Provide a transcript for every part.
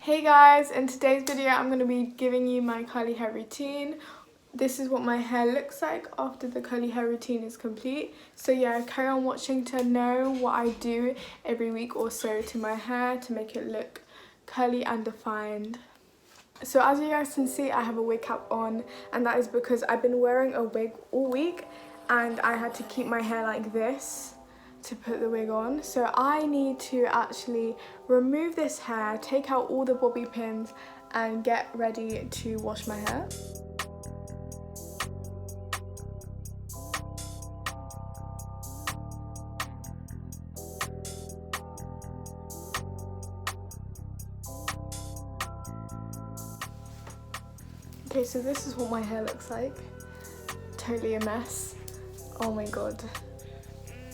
Hey guys, in today's video I'm going to be giving you my curly hair routine. This is what my hair looks like after the curly hair routine is complete. So yeah, carry on watching to know what I do every week or so to my hair to make it look curly and defined. So as you guys can see, I have a wig cap on, and that is because I've been wearing a wig all week and I had to keep my hair like this to put the wig on. So I need to actually remove this hair, take out all the bobby pins and get ready to wash my hair. Okay, so this is what my hair looks like. Totally a mess. Oh my god.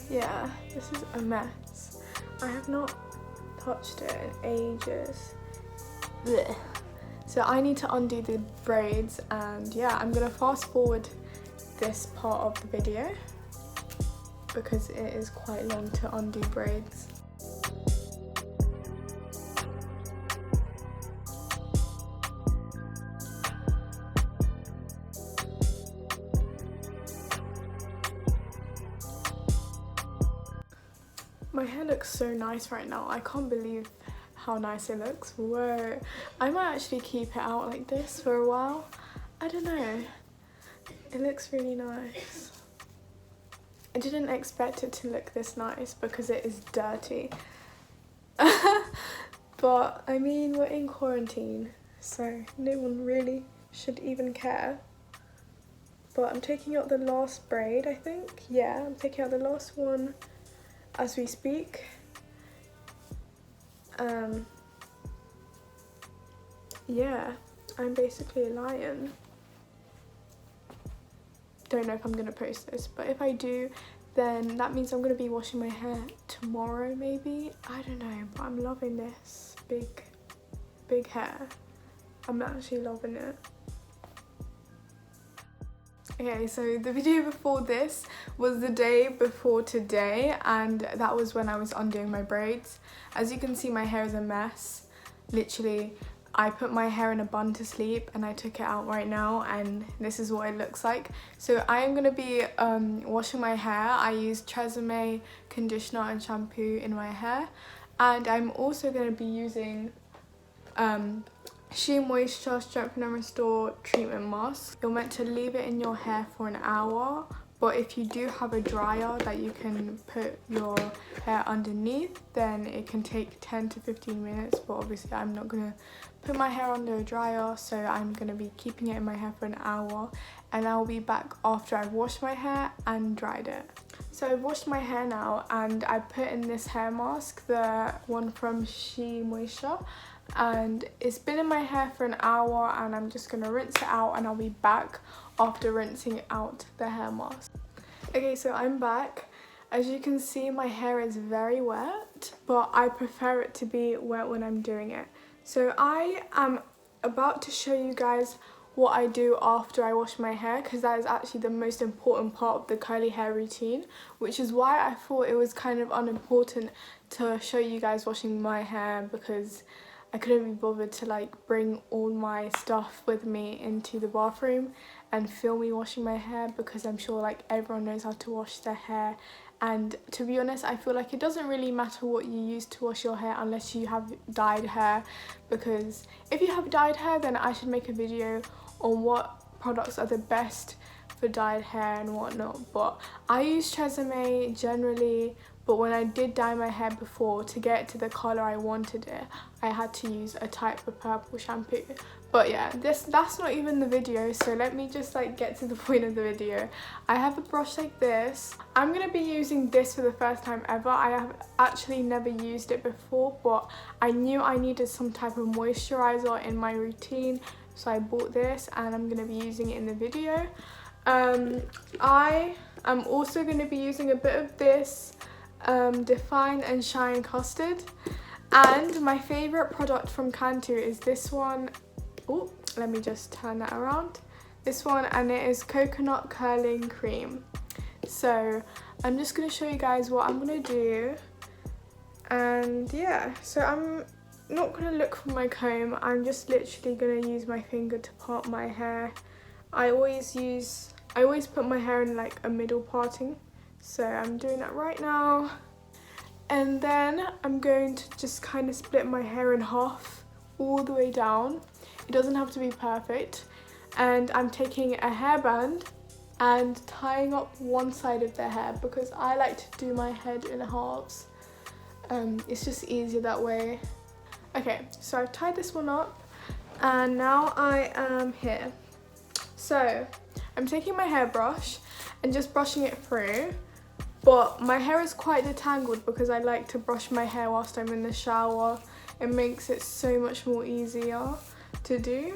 Yeah, this is a mess. I have not touched it in ages. Blech. So I need to undo the braids, and yeah, I'm gonna fast forward this part of the video because it is quite long to undo braids. My hair looks so nice right now. I can't believe how nice it looks. Whoa. I might actually keep it out like this for a while. I don't know. It looks really nice. I didn't expect it to look this nice because it is dirty. But I mean, we're in quarantine, so no one really should even care. But I'm taking out the last braid, I think. Yeah, I'm taking out the last one as we speak. Yeah, I'm basically a lion. Don't know if I'm gonna post this, but if I do, then that means I'm gonna be washing my hair tomorrow maybe. I don't know, but I'm loving this big hair. I'm actually loving it. Okay, so the video before this was the day before today, and that was when I was undoing my braids. As you can see, my hair is a mess. Literally, I put my hair in a bun to sleep and I took it out right now, and this is what it looks like. So I am going to be washing my hair. I use Tresemme conditioner and shampoo in my hair, and I'm also going to be using She Moisture Strengthen and Restore Treatment Mask. You're meant to leave it in your hair for an hour, but if you do have a dryer that you can put your hair underneath, then it can take 10 to 15 minutes, but obviously I'm not going to put my hair under a dryer, so I'm going to be keeping it in my hair for an hour, and I'll be back after I've washed my hair and dried it. So I've washed my hair now, and I put in this hair mask, the one from She Moisture, and it's been in my hair for an hour, and I'm just going to rinse it out, and I'll be back after rinsing out the hair mask. Okay, so I'm back. As you can see, my hair is very wet, but I prefer it to be wet when I'm doing it. So I am about to show you guys what I do after I wash my hair, because that is actually the most important part of the curly hair routine, which is why I thought it was kind of unimportant to show you guys washing my hair, because I couldn't be bothered to like bring all my stuff with me into the bathroom and film me washing my hair, because I'm sure like everyone knows how to wash their hair. And to be honest, I feel like it doesn't really matter what you use to wash your hair unless you have dyed hair, because if you have dyed hair, then I should make a video on what products are the best for dyed hair and whatnot. But I use Tresemme generally, but when I did dye my hair before, to get it to the colour I wanted it, I had to use a type of purple shampoo. But yeah, that's not even the video, so let me just like get to the point of the video. I have a brush like this. I'm going to be using this for the first time ever. I have actually never used it before, but I knew I needed some type of moisturiser in my routine, so I bought this, and I'm going to be using it in the video. I am also going to be using a bit of this Define and Shine Custard, and my favourite product from Cantu is this one. Oh, let me just turn that around. This one, and it is Coconut Curling Cream. So I'm just going to show you guys what I'm going to do. And yeah, so I'm not going to look for my comb. I'm just literally going to use my finger to part my hair. I always put my hair in like a middle parting. So I'm doing that right now. And then I'm going to just kind of split my hair in half all the way down. It doesn't have to be perfect. And I'm taking a hairband and tying up one side of the hair because I like to do my head in halves. It's just easier that way. Okay, so I've tied this one up and now I am here. So I'm taking my hairbrush and just brushing it through, but my hair is quite detangled because I like to brush my hair whilst I'm in the shower. It makes it so much more easier to do.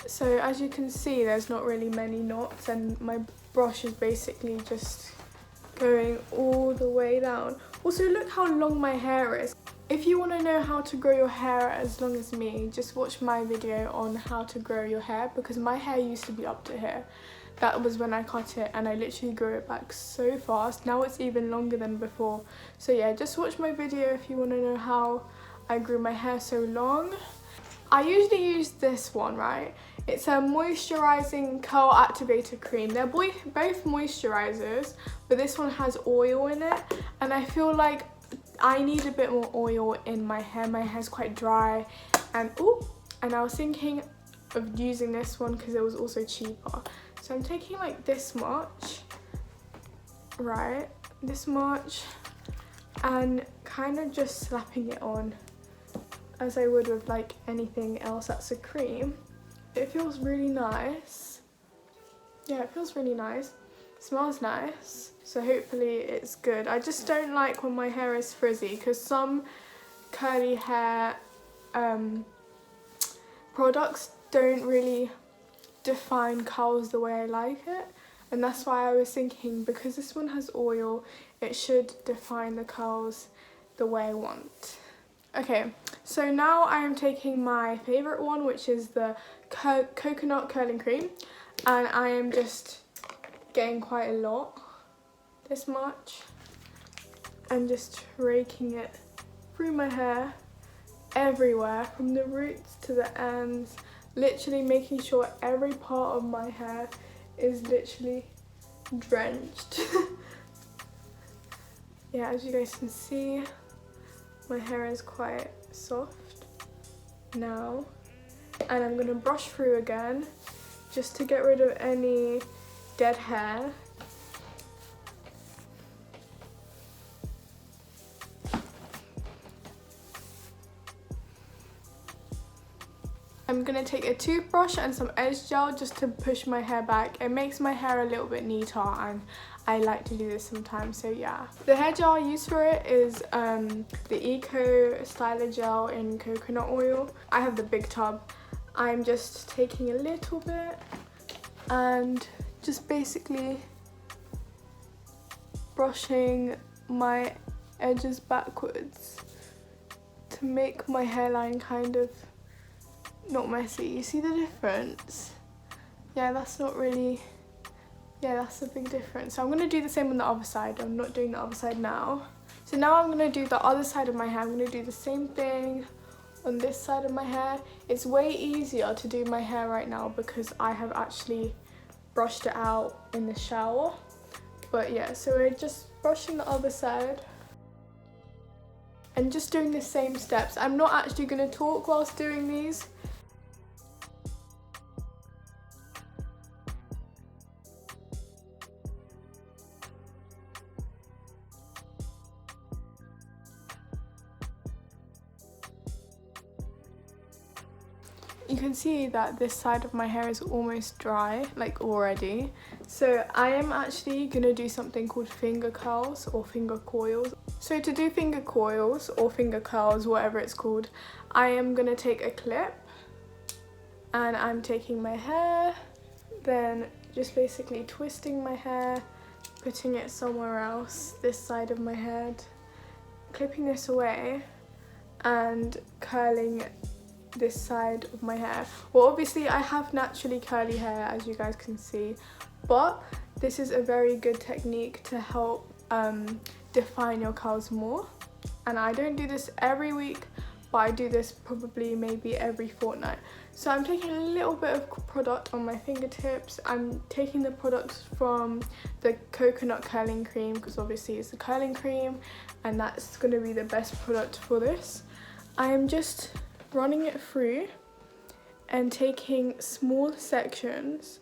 So as you can see, there's not really many knots and my brush is basically just going all the way down. Also, look how long my hair is. If you want to know how to grow your hair as long as me, just watch my video on how to grow your hair, because my hair used to be up to here. That was when I cut it and I literally grew it back so fast. Now it's even longer than before. So yeah, just watch my video if you want to know how I grew my hair so long. I usually use this one, right? It's a moisturizing curl activator cream. They're both moisturizers, but this one has oil in it, and I feel like I need a bit more oil in my hair. My hair's quite dry, and I was thinking of using this one because it was also cheaper. So I'm taking like this much, right? This much, and kind of just slapping it on as I would with like anything else that's a cream. It feels really nice. Yeah, it feels really nice. It smells nice. So hopefully it's good. I just don't like when my hair is frizzy because some curly hair products don't really define curls the way I like it. And that's why I was thinking, because this one has oil, it should define the curls the way I want. Okay, so now I am taking my favourite one, which is the coconut curling cream, and I am just getting quite a lot, this much, and just raking it through my hair everywhere, from the roots to the ends, literally making sure every part of my hair is literally drenched. Yeah, as you guys can see, my hair is quite soft now, and I'm going to brush through again just to get rid of any dead hair. I'm going to take a toothbrush and some edge gel just to push my hair back. It makes my hair a little bit neater, and I like to do this sometimes, so yeah. The hair gel I use for it is the Eco Styler Gel in coconut oil. I have the big tub. I'm just taking a little bit and just basically brushing my edges backwards to make my hairline kind of not messy. You see the difference? Yeah, that's not really, yeah, that's a big difference. So I'm going to do the same on the other side. I'm not doing the other side now. So now I'm going to do the other side of my hair. I'm going to do the same thing on this side of my hair. It's way easier to do my hair right now because I have actually brushed it out in the shower. But yeah, so we're just brushing the other side and just doing the same steps. I'm not actually going to talk whilst doing these. You can see that this side of my hair is almost dry, like already. So I am actually gonna do something called finger curls or finger coils. So to do finger coils or finger curls, whatever it's called, I am gonna take a clip and I'm taking my hair, then just basically twisting my hair, putting it somewhere else, this side of my head, clipping this away and curling this side of my hair. Well, obviously I have naturally curly hair, as you guys can see, but this is a very good technique to help define your curls more. And I don't do this every week, but I do this probably maybe every fortnight. So I'm taking a little bit of product on my fingertips. I'm taking the product from the coconut curling cream, because obviously it's the curling cream and that's going to be the best product for this. I am just running it through and taking small sections,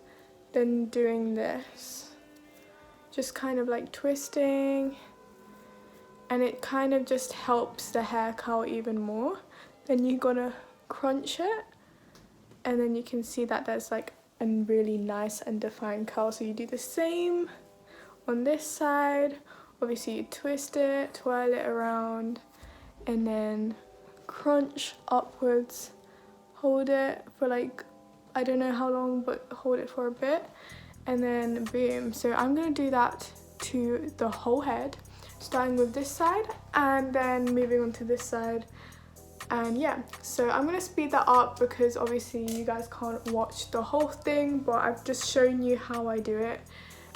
then doing this. Just kind of like twisting, and it kind of just helps the hair curl even more. Then you're gonna crunch it, and then you can see that there's like a really nice and defined curl. So you do the same on this side. Obviously you twist it, twirl it around, and then crunch upwards. Hold it for like, I don't know how long, but hold it for a bit, and then boom. So I'm gonna do that to the whole head, starting with this side and then moving on to this side. And yeah, so I'm gonna speed that up because obviously you guys can't watch the whole thing, but I've just shown you how I do it,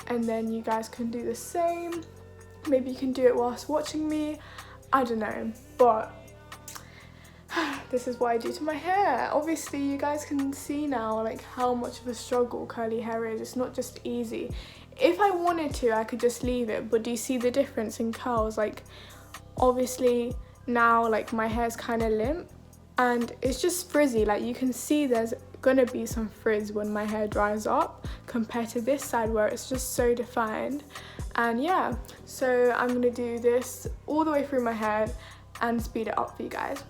and then you guys can do the same. Maybe you can do it whilst watching me, I don't know, but this is what I do to my hair. Obviously you guys can see now like how much of a struggle curly hair is. It's not just easy. If I wanted to, I could just leave it, but do you see the difference in curls? Like obviously now like my hair's kind of limp and it's just frizzy. Like you can see there's gonna be some frizz when my hair dries up compared to this side where it's just so defined. And yeah, so I'm gonna do this all the way through my hair and speed it up for you guys.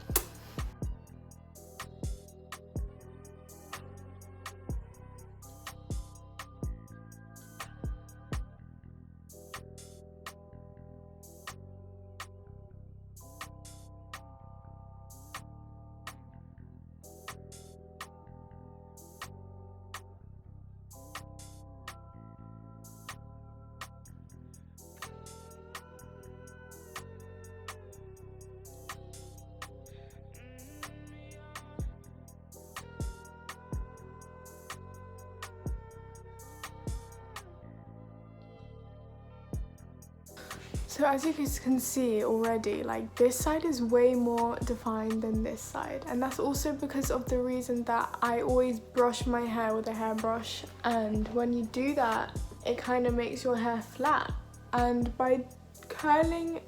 So as you guys can see already, like this side is way more defined than this side, and that's also because of the reason that I always brush my hair with a hairbrush, and when you do that it kind of makes your hair flat, and by curling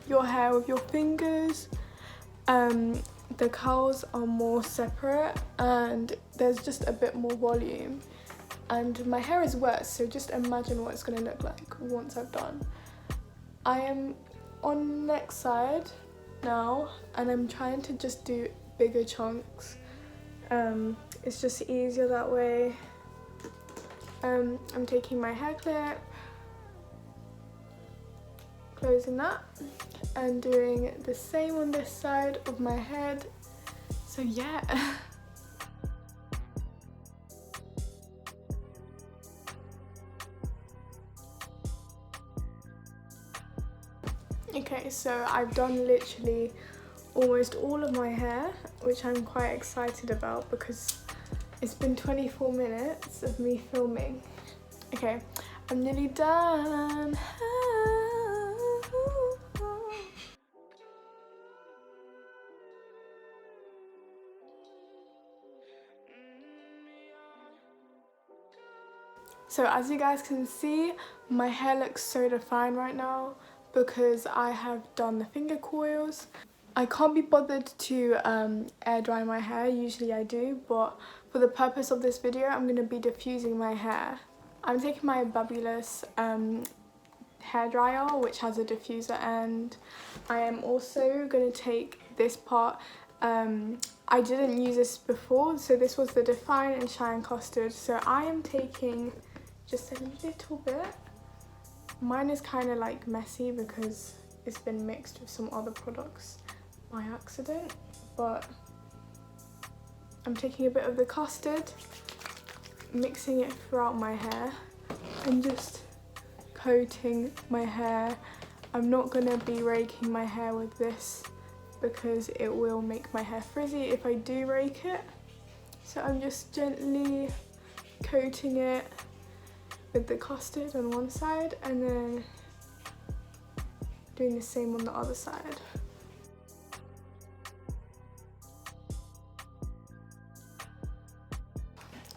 your hair with your fingers the curls are more separate and there's just a bit more volume, and my hair is wet, so just imagine what it's going to look like once I've done. I am on the next side now and I'm trying to just do bigger chunks. It's just easier that way. I'm taking my hair clip, closing that, and doing the same on this side of my head. So yeah. Okay, so I've done literally almost all of my hair, which I'm quite excited about because it's been 24 minutes of me filming. Okay, I'm nearly done. So as you guys can see, my hair looks so defined right now because I have done the finger coils. I can't be bothered to air dry my hair, usually I do, but for the purpose of this video I'm going to be diffusing my hair. I'm taking my Babulous hair dryer which has a diffuser, and I am also going to take this part. I didn't use this before, so this was the Define and Shine Custard, so I am taking just a little bit. Mine is kind of like messy because it's been mixed with some other products by accident, but I'm taking a bit of the custard, mixing it throughout my hair and just coating my hair. I'm not going to be raking my hair with this because it will make my hair frizzy if I do rake it. So I'm just gently coating it with the custard on one side and then doing the same on the other side.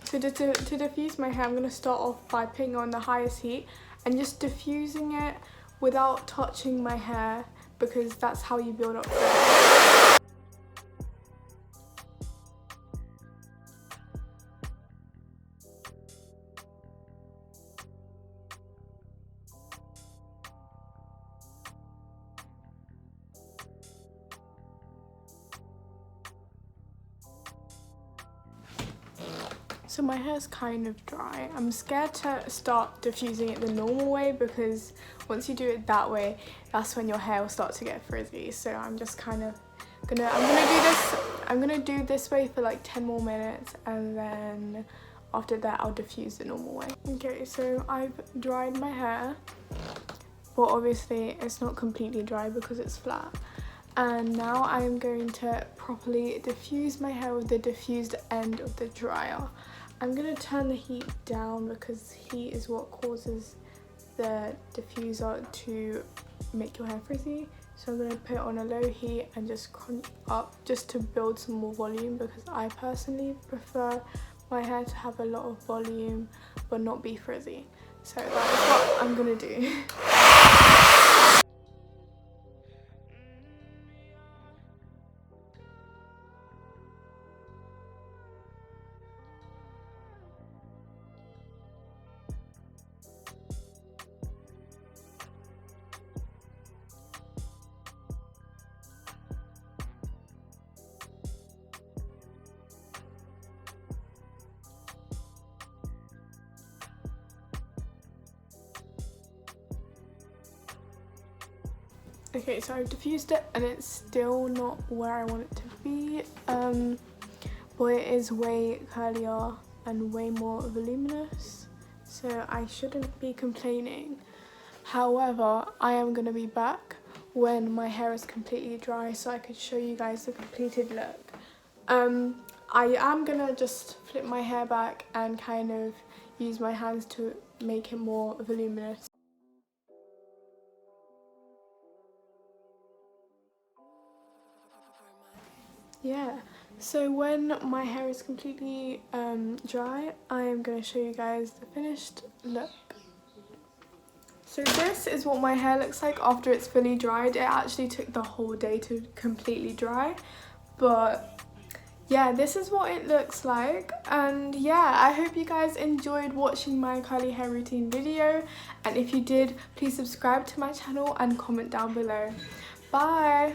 So to diffuse my hair, I'm going to start off by putting it on the highest heat and just diffusing it without touching my hair, because that's how you build up frizz. So my hair's kind of dry. I'm scared to start diffusing it the normal way, because once you do it that way, that's when your hair will start to get frizzy. So I'm just kind of I'm gonna do this way for like 10 more minutes, and then after that I'll diffuse the normal way. Okay, so I've dried my hair, but obviously it's not completely dry because it's flat. And now I'm going to properly diffuse my hair with the diffused end of the dryer. I'm going to turn the heat down because heat is what causes the diffuser to make your hair frizzy. So I'm going to put it on a low heat and just crunch up just to build some more volume, because I personally prefer my hair to have a lot of volume but not be frizzy. So that is what I'm going to do. Okay, so I've diffused it and it's still not where I want it to be, but it is way curlier and way more voluminous, so I shouldn't be complaining. However, I am going to be back when my hair is completely dry so I could show you guys the completed look. I am going to just flip my hair back and kind of use my hands to make it more voluminous. Yeah, so when my hair is completely dry, I am going to show you guys the finished look. So this is what my hair looks like after it's fully dried. It actually took the whole day to completely dry, but yeah, this is what it looks like. And yeah, I hope you guys enjoyed watching my curly hair routine video, and if you did, please subscribe to my channel and comment down below. Bye!